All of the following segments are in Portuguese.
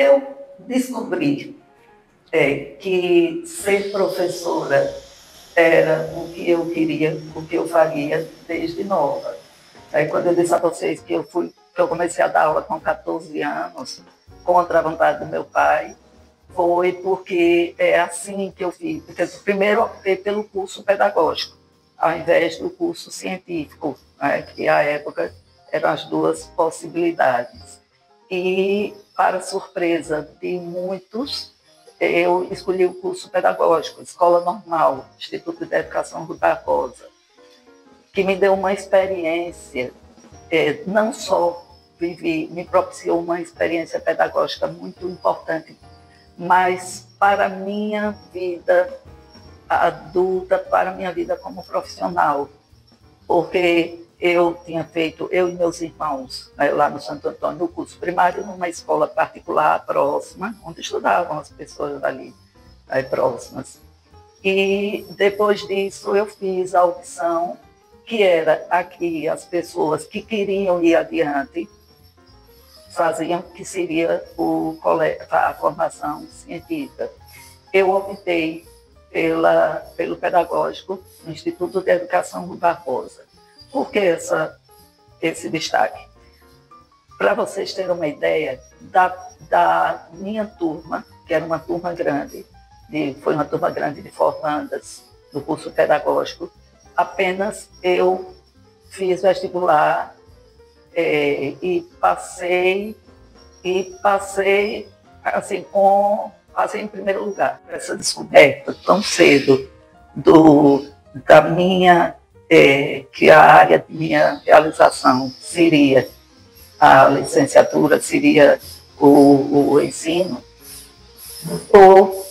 Eu descobri que ser professora era o que eu queria, o que eu faria desde nova. Aí, quando eu disse a vocês que eu comecei a dar aula com 14 anos, contra a vontade do meu pai, foi porque é assim que eu fiz. Porque primeiro optei pelo curso pedagógico, ao invés do curso científico, né, que à época eram as duas possibilidades. E, para surpresa de muitos, eu escolhi o curso pedagógico, Escola Normal, Instituto de Educação Rui Barbosa, que me deu uma experiência, não só me propiciou uma experiência pedagógica muito importante, mas para a minha vida adulta, para a minha vida como profissional, porque eu tinha feito, eu e meus irmãos, lá no Santo Antônio, no curso primário, numa escola particular próxima, onde estudavam as pessoas ali próximas. E depois disso eu fiz a opção, que era aqui as pessoas que queriam ir adiante, faziam que seria a formação científica. Eu optei pelo pedagógico no Instituto de Educação Rui Barbosa. Por que esse destaque? Para vocês terem uma ideia, da minha turma, que era uma turma grande, foi uma turma grande de formandas do curso pedagógico, apenas eu fiz vestibular e passei assim, passei em primeiro lugar. Essa descoberta tão cedo da minha, que a área de minha realização seria a licenciatura, seria o ensino, ou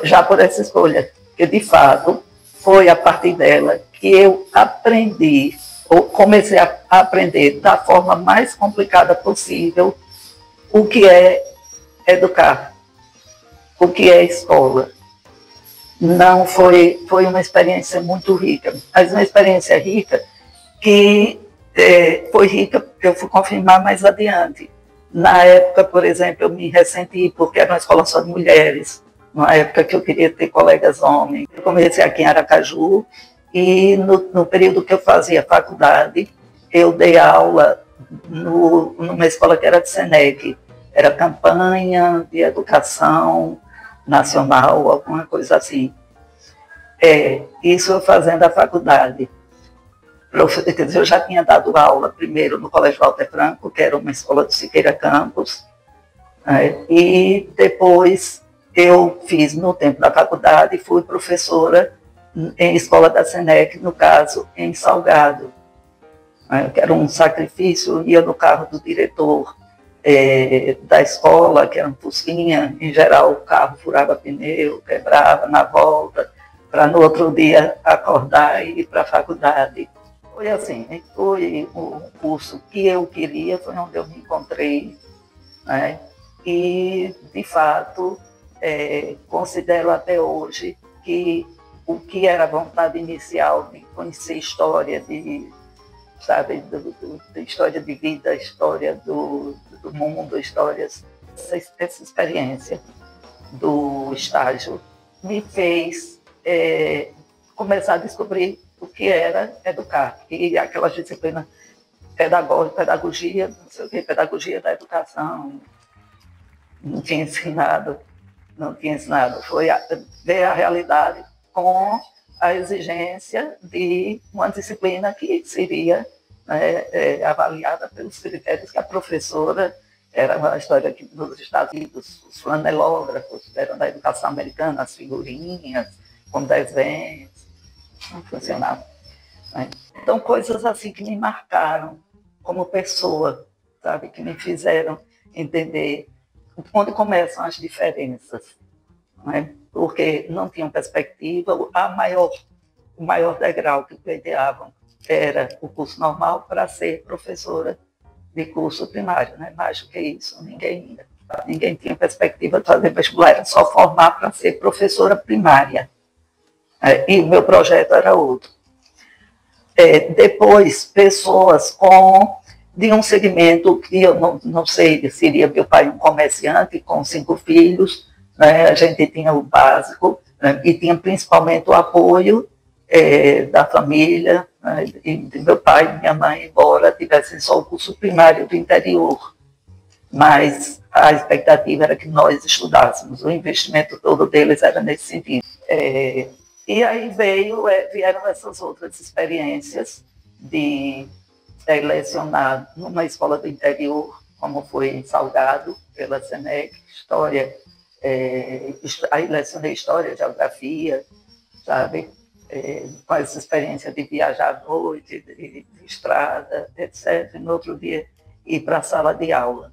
já por essa escolha, que de fato foi a partir dela que eu aprendi, ou comecei a aprender da forma mais complicada possível o que é educar, o que é escola. Não foi uma experiência muito rica, mas uma experiência rica que foi rica, eu fui confirmar mais adiante. Na época, por exemplo, eu me ressenti porque era uma escola só de mulheres, na época que eu queria ter colegas homens. Eu comecei aqui em Aracaju e no período que eu fazia faculdade, eu dei aula numa escola que era de SENEC, era campanha de educação nacional, alguma coisa assim. Isso eu fazendo a faculdade. Quer dizer, eu já tinha dado aula primeiro no Colégio Walter Franco, que era uma escola de Siqueira Campos, e depois eu fiz, no tempo da faculdade, fui professora em escola da SENEC, no caso, em Salgado, que era um sacrifício, ia no carro do diretor da escola, que era um Fusquinha, em geral o carro furava pneu, quebrava na volta, para no outro dia acordar e ir para a faculdade. Foi assim, foi o curso que eu queria, foi onde eu me encontrei, né? E, de fato, considero até hoje que o que era a vontade inicial de conhecer história, de história de vida, história do mundo, histórias, essa experiência do estágio me fez começar a descobrir o que era educar. E aquela disciplina pedagogia, não sei o que, pedagogia da educação, não tinha ensinado. Foi ver a realidade com a exigência de uma disciplina que seria avaliada pelos critérios que a professora, era uma história que nos Estados Unidos, os flanelógrafos eram da educação americana, as figurinhas, com desenhos, não funcionava. Então, coisas assim que me marcaram como pessoa, sabe, que me fizeram entender onde começam as diferenças, porque não tinham perspectiva. O maior degrau que pleiteavam era o curso normal para ser professora de curso primário, mais do que isso, ninguém tinha perspectiva de fazer vestibular, era só formar para ser professora primária. E o meu projeto era outro. Depois, pessoas com de um segmento que eu não sei se seria meu pai um comerciante com 5 filhos, né? A gente tinha o básico, né? E tinha principalmente o apoio da família, né? E de meu pai e minha mãe, embora tivessem só o curso primário do interior. Mas a expectativa era que nós estudássemos, o investimento todo deles era nesse sentido. E aí vieram essas outras experiências de lecionar numa escola do interior, como foi em Salgado, pela SENEC, História, aí lecionei História, Geografia, sabe? Com essa experiência de viajar à noite, de estrada, etc. E no outro dia ir para a sala de aula.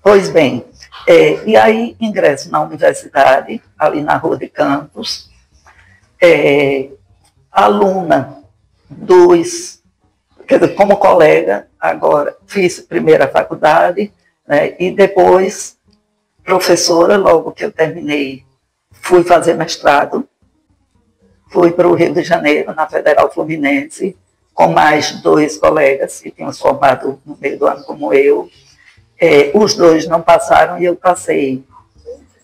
Pois bem, e aí ingresso na universidade, ali na Rua de Campos, aluna quer dizer, como colega, agora fiz primeiro a faculdade, né, e depois professora, logo que eu terminei, fui fazer mestrado, fui para o Rio de Janeiro, na Federal Fluminense, com mais 2 colegas que tinham se formado no meio do ano como eu. Os 2 não passaram e eu passei.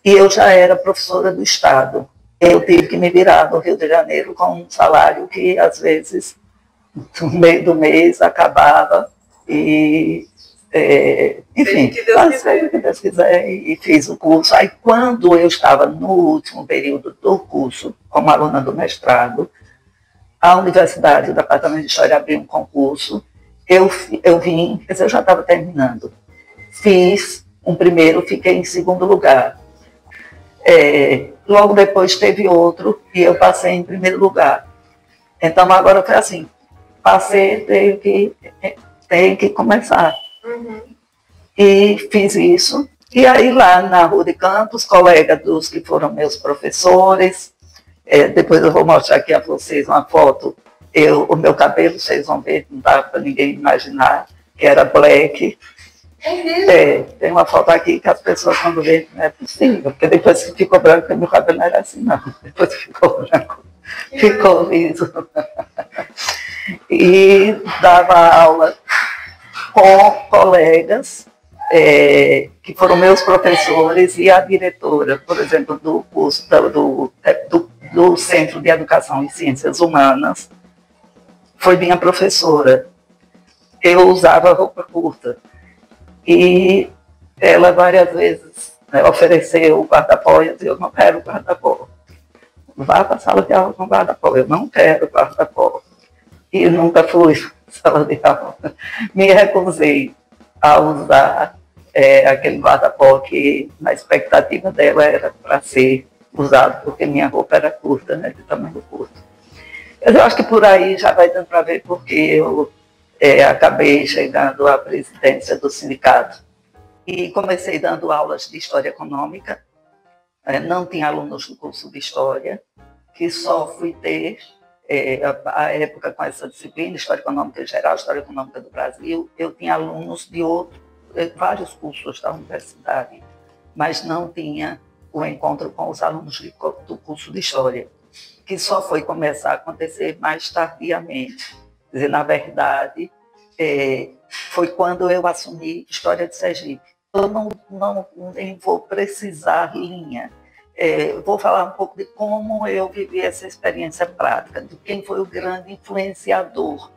E eu já era professora do Estado. Eu tive que me virar no Rio de Janeiro com um salário que, às vezes, no meio do mês, acabava. E, enfim, passei o que Deus quiser e fiz o curso. Aí, quando eu estava no último período do curso, como aluna do mestrado, a Universidade, o Departamento de História abriu um concurso. Eu vim, quer dizer, eu já estava terminando. Fiz um primeiro, fiquei em segundo lugar. Logo depois teve outro e eu passei em primeiro lugar. Então agora foi assim, passei, tenho que começar. Uhum. E fiz isso. E aí lá na Rua de Campos, colega dos que foram meus professores, depois eu vou mostrar aqui a vocês uma foto, o meu cabelo, vocês vão ver, não dá para ninguém imaginar, que era black. Tem uma foto aqui que as pessoas quando veem não é possível, porque depois que ficou branco, meu cabelo não era assim não, depois que ficou branco, ficou liso. E dava aula com colegas que foram meus professores e a diretora, por exemplo, do curso do Centro de Educação e Ciências Humanas, foi minha professora. Eu usava roupa curta. E ela várias vezes ofereceu o guarda-pó e eu dizia, eu não quero guarda-pó. Vá para a sala de aula com guarda-pó, eu não quero guarda-pó. E nunca fui para a sala de aula. Me recusei a usar aquele guarda-pó que na expectativa dela era para ser usado, porque minha roupa era curta, né, de tamanho curto. Eu acho que por aí já vai dando para ver porque eu acabei chegando à presidência do sindicato e comecei dando aulas de História Econômica. Não tinha alunos do curso de História, que só fui ter, a época com essa disciplina, História Econômica em geral, História Econômica do Brasil, eu tinha alunos de vários cursos da universidade, mas não tinha o encontro com os alunos do curso de História, que só foi começar a acontecer mais tardiamente. Quer dizer, na verdade, foi quando eu assumi História de Sergipe. Eu nem vou precisar linha. Vou falar um pouco de como eu vivi essa experiência prática, de quem foi o grande influenciador,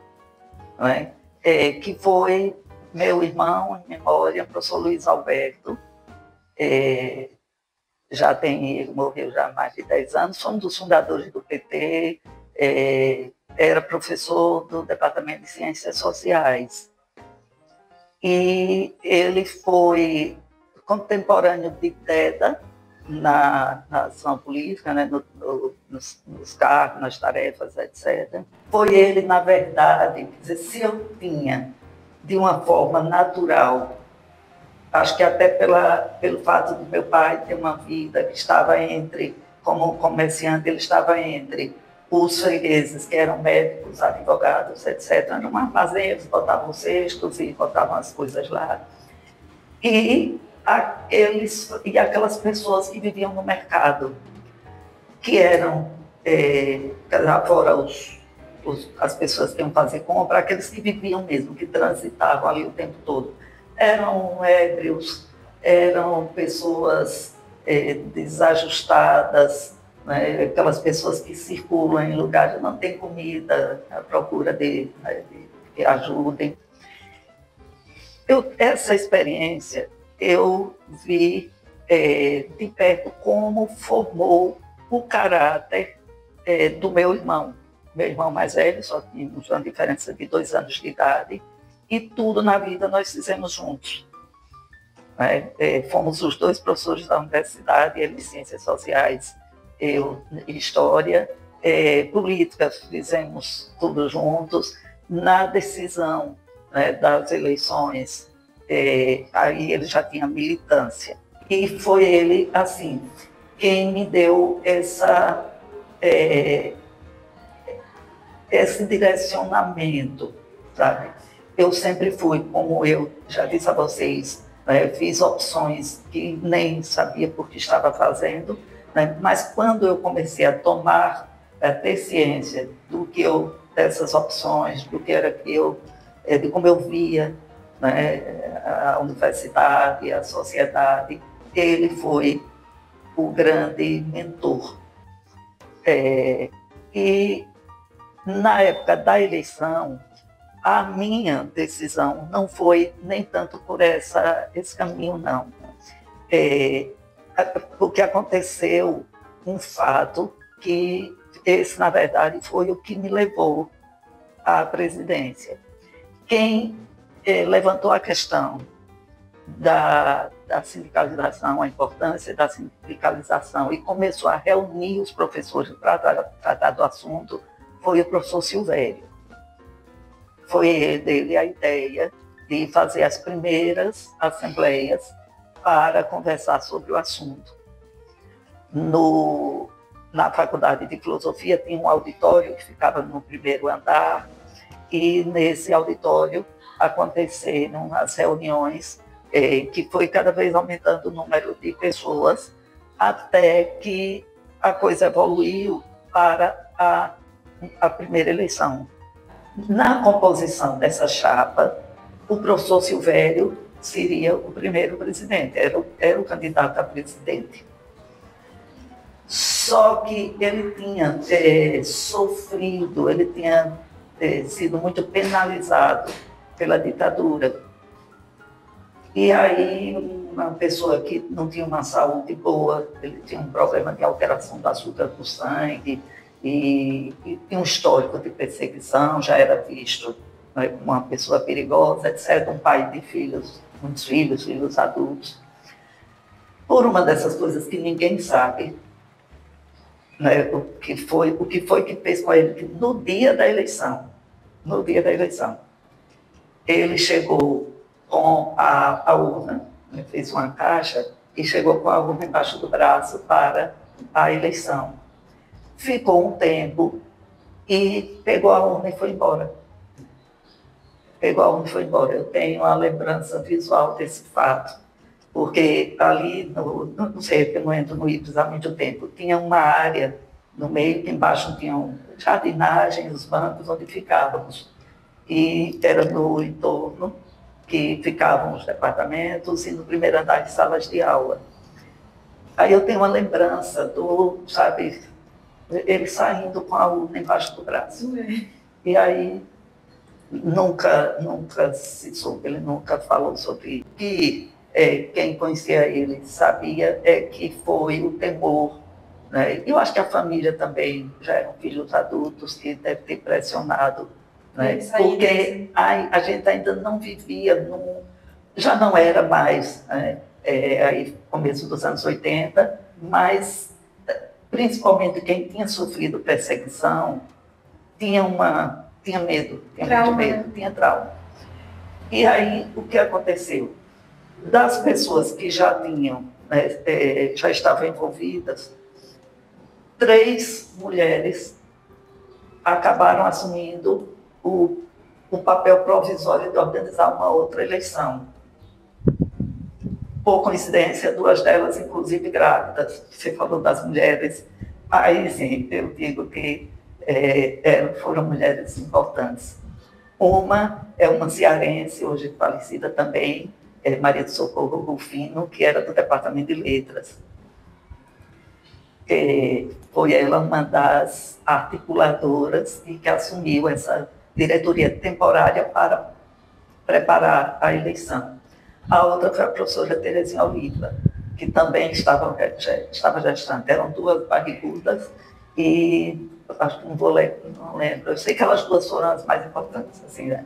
não é? Que foi meu irmão, em memória, professor Luiz Alberto. Ele morreu já há mais de 10 anos, foi um dos fundadores do PT, era professor do Departamento de Ciências Sociais. E ele foi contemporâneo de Deda na ação política, né, nos cargos, nas tarefas, etc. Foi ele, na verdade, quer dizer, se eu tinha, de uma forma natural, acho que até pelo fato do meu pai ter uma vida que estava como comerciante, ele estava entre os fregueses, que eram médicos, advogados, etc. Era um armazém, eles botavam cestos e botavam as coisas lá. E aquelas pessoas que viviam no mercado, que eram, fora as pessoas que iam fazer compra, aqueles que viviam mesmo, que transitavam ali o tempo todo. Eram ébrios, eram pessoas desajustadas, né? Aquelas pessoas que circulam em lugares que não tem comida, à procura de que ajudem. Essa experiência eu vi de perto como formou o caráter do meu irmão. Meu irmão mais velho, só tínhamos uma diferença de 2 anos de idade, e tudo na vida nós fizemos juntos. Fomos os 2 professores da universidade, ele de Ciências Sociais, eu História, política, fizemos tudo juntos. Na decisão das eleições, aí ele já tinha militância. E foi ele, assim, quem me deu esse direcionamento, sabe? Eu sempre fui, como eu já disse a vocês, fiz opções que nem sabia por que estava fazendo, né? Mas quando eu comecei a ter ciência dessas opções, do que era que de como eu via, né, a universidade, a sociedade, ele foi o grande mentor. E na época da eleição, a minha decisão não foi nem tanto por esse caminho, não. Porque aconteceu um fato que esse, na verdade, foi o que me levou à presidência. Quem levantou a questão da sindicalização, a importância da sindicalização, e começou a reunir os professores para tratar do assunto, foi o professor Silvério. Foi dele a ideia de fazer as primeiras assembleias para conversar sobre o assunto. Na Faculdade de Filosofia tinha um auditório que ficava no primeiro andar, e nesse auditório aconteceram as reuniões, que foi cada vez aumentando o número de pessoas, até que a coisa evoluiu para a primeira eleição. Na composição dessa chapa, o professor Silvério seria o primeiro presidente, era o candidato a presidente. Só que ele tinha sofrido, ele tinha sido muito penalizado pela ditadura. E aí, uma pessoa que não tinha uma saúde boa, ele tinha um problema de alteração do açúcar do sangue, e tinha um histórico de perseguição, já era visto, né, como uma pessoa perigosa, etc. Um pai de filhos, muitos filhos adultos. Por uma dessas coisas que ninguém sabe, né, o que foi que fez com ele, que no dia da eleição, ele chegou com a urna, né, fez uma caixa e chegou com a urna embaixo do braço para a eleição. Ficou um tempo e pegou a urna e foi embora. Eu tenho a lembrança visual desse fato, porque ali, não sei, porque eu não entro no IPES há muito tempo, tinha uma área no meio, que embaixo tinham jardinagem, os bancos onde ficávamos. E era no entorno que ficavam os departamentos e no primeiro andar de salas de aula. Aí eu tenho uma lembrança sabe, ele saindo com a urna embaixo do braço. E aí nunca se soube, ele nunca falou sobre que quem conhecia ele sabia que foi o temor, né? Eu acho que a família também já eram filhos adultos que deve ter pressionado, né? Porque a gente ainda não vivia, já não era mais, né? Aí começo dos anos 80, mas principalmente quem tinha sofrido perseguição tinha medo, muito medo, tinha trauma. E aí o que aconteceu? Das pessoas que já tinham, já estavam envolvidas, 3 mulheres acabaram assumindo o papel provisório de organizar uma outra eleição. Por coincidência, 2 delas, inclusive, grávidas. Você falou das mulheres, mas eu digo que foram mulheres importantes. Uma é uma cearense, hoje falecida também, Maria do Socorro Rufino, que era do Departamento de Letras. Foi ela uma das articuladoras e que assumiu essa diretoria temporária para preparar a eleição. A outra foi a professora Terezinha Oliva, que também estava gestante. Eram duas barrigudas e acho que não lembro. Eu sei que elas duas foram as mais importantes, assim, né?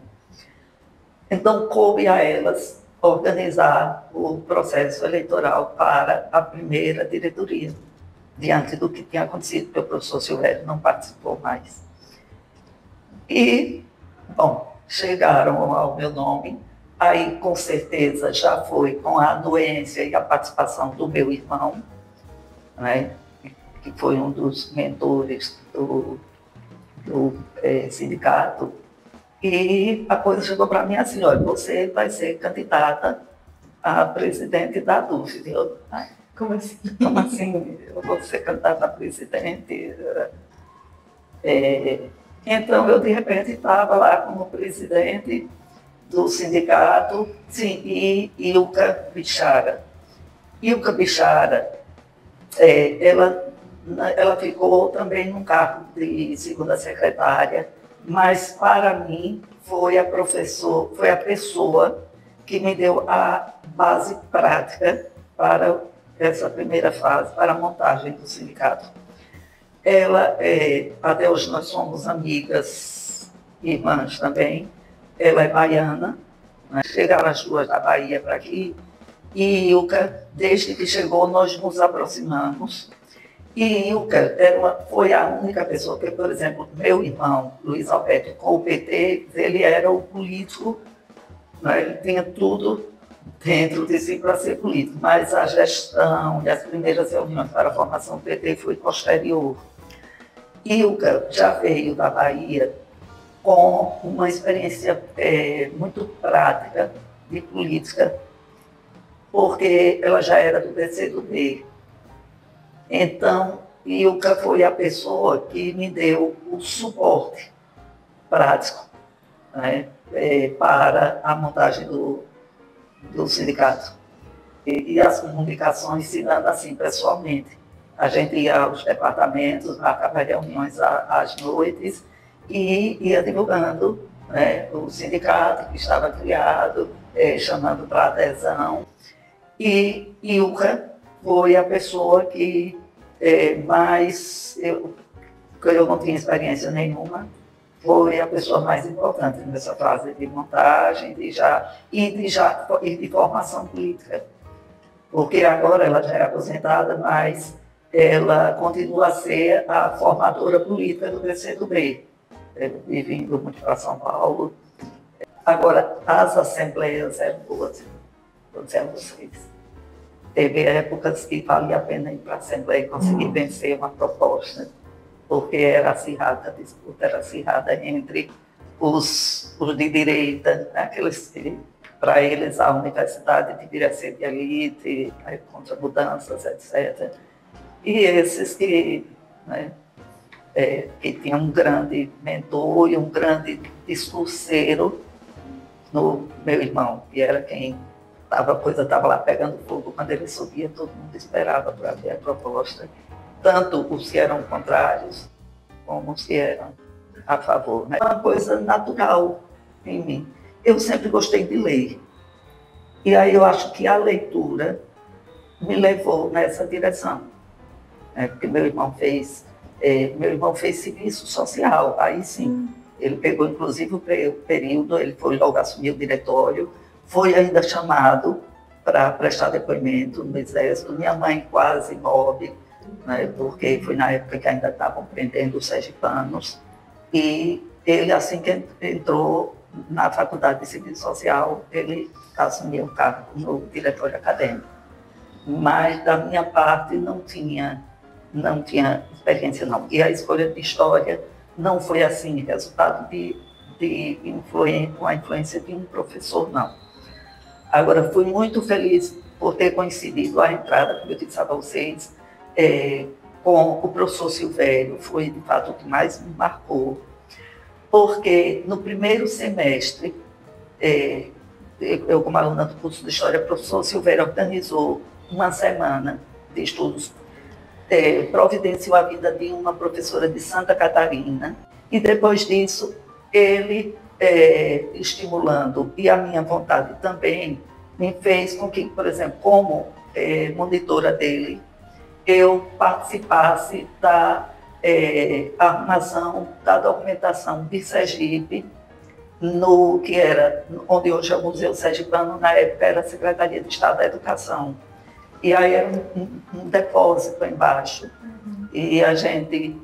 Então, coube a elas organizar o processo eleitoral para a primeira diretoria, diante do que tinha acontecido, porque o professor Silvério não participou mais. E, bom, chegaram ao meu nome, aí com certeza já foi com a anuência e a participação do meu irmão, né, que foi um dos mentores do sindicato, e a coisa chegou para mim assim: olha, você vai ser candidata a presidente da DUF. Eu, como assim? Como assim? Eu vou ser candidata a presidente? Então, eu, de repente, estava lá como presidente do sindicato, sim, e Ilka Bichara. Ilka Bichara, ela ficou também num cargo de segunda secretária, mas, para mim, foi a pessoa que me deu a base prática para essa primeira fase, para a montagem do sindicato. Ela, até hoje nós somos amigas, irmãs também. Ela é baiana, né? Chegaram as duas da Bahia para aqui, e Ilka, desde que chegou, nós nos aproximamos. E Ilka foi a única pessoa que, por exemplo, meu irmão, Luiz Alberto, com o PT, ele era o político, né? Ele tinha tudo dentro de si para ser político, mas a gestão e as primeiras reuniões para a formação do PT foi posterior. Ilka já veio da Bahia com uma experiência muito prática de política, porque ela já era do PCdoB. Então, Ilka foi a pessoa que me deu o suporte prático, né, para a montagem do sindicato. E as comunicações se dando assim, pessoalmente. A gente ia aos departamentos, marcava reuniões às noites e ia divulgando, né, o sindicato que estava criado, chamando para adesão. E Ilka foi a pessoa que eu não tinha experiência nenhuma, foi a pessoa mais importante nessa fase de montagem e de formação política. Porque agora ela já é aposentada, mas ela continua a ser a formadora política do PCdoB, vindo muito para São Paulo. Agora, as assembleias eram boas, vou dizer a vocês. Teve épocas que valia a pena ir para a Assembleia e conseguir vencer uma proposta, porque era acirrada, a disputa era acirrada entre os de direita, aqueles que, para eles, a universidade deveria ser de elite, contra mudanças, etc. E esses que, né, que tinham um grande mentor e um grande discurseiro no meu irmão, que era quem a coisa estava lá pegando fogo, quando ele subia, todo mundo esperava para ver a proposta, tanto os que eram contrários, como os que eram a favor. É uma coisa natural em mim. Eu sempre gostei de ler. E aí eu acho que a leitura me levou nessa direção. Porque meu irmão fez serviço social, aí sim. Ele pegou, inclusive, o período, ele foi logo assumir o diretório, foi ainda chamado para prestar depoimento no Exército. Minha mãe quase morre, né, porque foi na época que ainda estavam prendendo os sergipanos. E ele, assim que entrou na Faculdade de Serviço Social, ele assumiu o cargo no diretório acadêmico. Mas, da minha parte, não tinha experiência, não. E a escolha de História não foi assim, resultado com a influência de um professor, não. Agora, fui muito feliz por ter coincidido a entrada, como eu disse a vocês, com o professor Silvério foi, de fato, o que mais me marcou, porque no primeiro semestre, eu como aluna do curso de História, o professor Silvério organizou uma semana de estudos, providenciou a vida de uma professora de Santa Catarina, e depois disso, ele, estimulando, e a minha vontade também, me fez com que, por exemplo, como monitora dele, eu participasse da arrumação da documentação de Sergipe, no que era, onde hoje é o Museu Sergipano, na época era a Secretaria de Estado da Educação. E aí era um depósito embaixo. E a gente,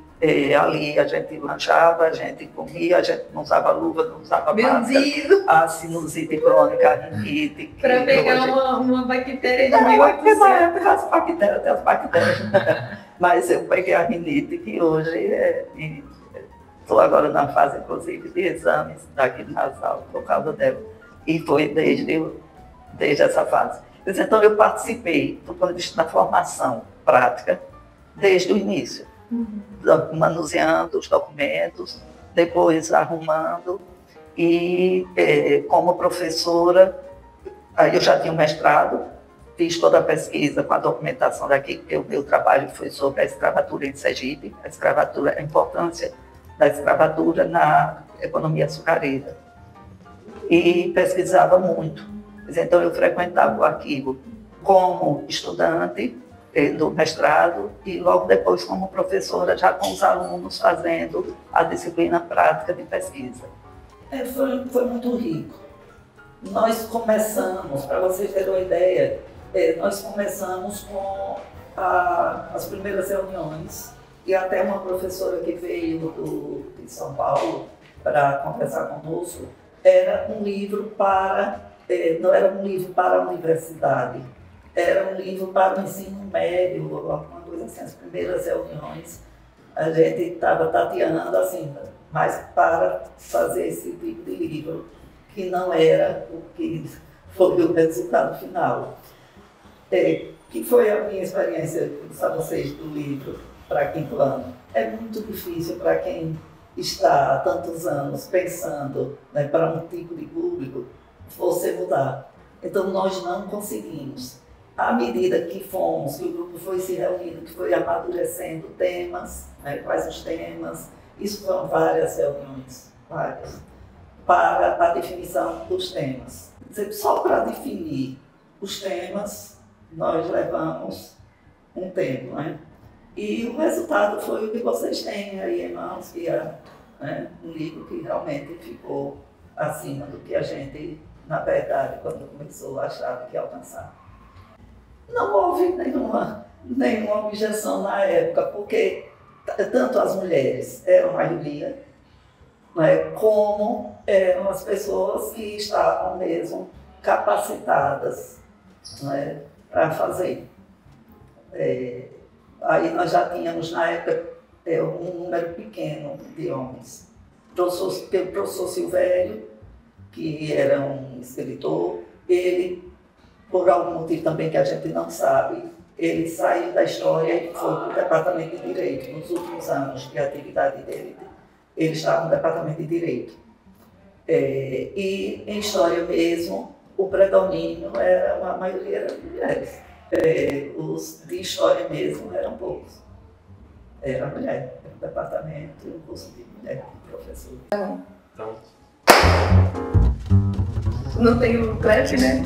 ali, a gente lanchava, a gente comia, a gente não usava luva, não usava máscara. A sinusite crônica, a rinite. Para pegar hoje... uma bactéria de 1800. Na época as bactérias, tem as bactérias. Mas eu peguei a rinite, que hoje estou agora na fase, inclusive, de exames daqui nasal, por causa dela. E foi desde essa fase. Então, eu participei, do ponto de vista da formação prática, desde o início, manuseando os documentos, depois arrumando, e como professora, aí eu já tinha um mestrado, fiz toda a pesquisa com a documentação daqui, porque o meu trabalho foi sobre a escravatura em Sergipe, a importância da escravatura na economia açucareira. E pesquisava muito. Então, eu frequentava o arquivo como estudante do mestrado e logo depois como professora, já com os alunos fazendo a disciplina prática de pesquisa. Foi muito rico. Nós começamos, para vocês terem uma ideia, nós começamos com as primeiras reuniões e até uma professora que veio de São Paulo para conversar conosco, era um livro não era um livro para a universidade, era um livro para o ensino médio, alguma coisa assim, as primeiras reuniões. A gente estava tateando assim, mas para fazer esse tipo de livro, que não era o que foi o resultado final. Que foi a minha experiência, a vocês, do livro para quinto ano. É muito difícil para quem está há tantos anos pensando, né, para um tipo de público, você mudar. Então, nós não conseguimos. À medida que o grupo foi se reunindo, que foi amadurecendo temas, né, quais os temas, isso foram várias reuniões, várias, para a definição dos temas. Só para definir os temas, nós levamos um tempo, né? E o resultado foi o que vocês têm aí em mãos, que é, né, um livro que realmente ficou acima do que a gente, na verdade, quando começou, achava que ia alcançar. Não houve nenhuma objeção na época, porque tanto as mulheres eram a maioria, né, como eram as pessoas que estavam mesmo capacitadas, né, para fazer. Aí nós já tínhamos, na época, um número pequeno de homens. O professor Silvério, que era um escritor, ele, por algum motivo também que a gente não sabe, ele saiu da história e foi para o departamento de Direito. Nos últimos anos de atividade dele, ele estava no departamento de Direito. E em História mesmo, o predomínio a maioria era mulheres. Os de História mesmo eram poucos. Era mulher, era um departamento e um curso de mulher, de professor. Então. Não tem o creche, né?